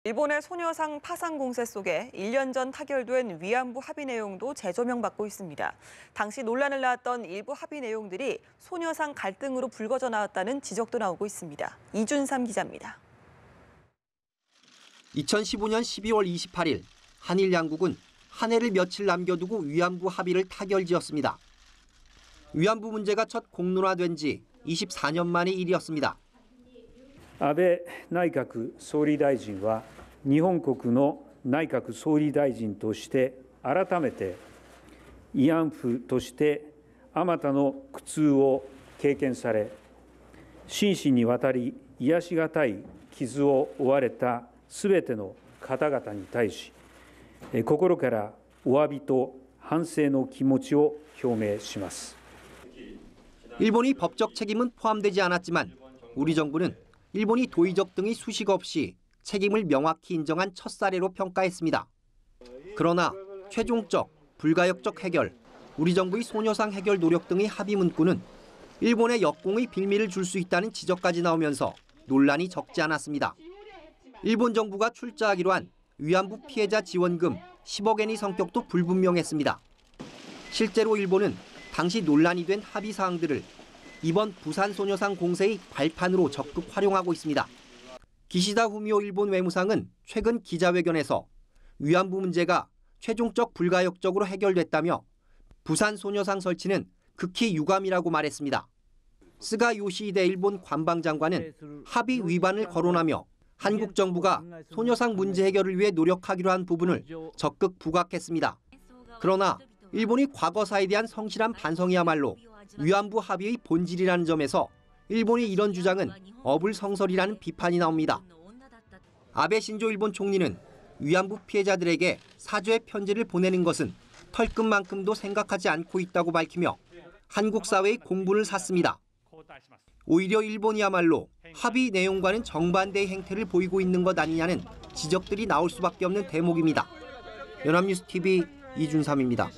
일본의 소녀상 파상 공세 속에 1년 전 타결된 위안부 합의 내용도 재조명받고 있습니다. 당시 논란을 낳았던 일부 합의 내용들이 소녀상 갈등으로 불거져 나왔다는 지적도 나오고 있습니다. 이준삼 기자입니다. 2015년 12월 28일 한일 양국은 한 해를 며칠 남겨두고 위안부 합의를 타결지었습니다. 위안부 문제가 첫 공론화된 지 24년 만의 일이었습니다. 安倍内閣総理大臣は日本国の内閣総理大臣として改めて慰安婦としてあまたの苦痛を経験され心身にわたり癒しがたい傷を負われたすべての方々に対し心からお詫びと反省の気持ちを表明します. 일본이 법적 책임은 포함되지 않았지만 우리 정부는 일본이 도의적 등의 수식 없이 책임을 명확히 인정한 첫 사례로 평가했습니다. 그러나 최종적, 불가역적 해결, 우리 정부의 소녀상 해결 노력 등의 합의 문구는 일본의 역공의 빌미를 줄 수 있다는 지적까지 나오면서 논란이 적지 않았습니다. 일본 정부가 출자하기로 한 위안부 피해자 지원금 10억엔의 성격도 불분명했습니다. 실제로 일본은 당시 논란이 된 합의 사항들을 이번 부산 소녀상 공세의 발판으로 적극 활용하고 있습니다. 기시다 후미오 일본 외무상은 최근 기자회견에서 위안부 문제가 최종적 불가역적으로 해결됐다며 부산 소녀상 설치는 극히 유감이라고 말했습니다. 스가 요시히데 일본 관방장관은 합의 위반을 거론하며 한국 정부가 소녀상 문제 해결을 위해 노력하기로 한 부분을 적극 부각했습니다. 그러나 일본이 과거사에 대한 성실한 반성이야말로 위안부 합의의 본질이라는 점에서 일본의 이런 주장은 어불성설이라는 비판이 나옵니다. 아베 신조 일본 총리는 위안부 피해자들에게 사죄의 편지를 보내는 것은 털끝만큼도 생각하지 않고 있다고 밝히며 한국 사회의 공분을 샀습니다. 오히려 일본이야말로 합의 내용과는 정반대의 행태를 보이고 있는 것 아니냐는 지적들이 나올 수밖에 없는 대목입니다. 연합뉴스 TV 이준삼입니다.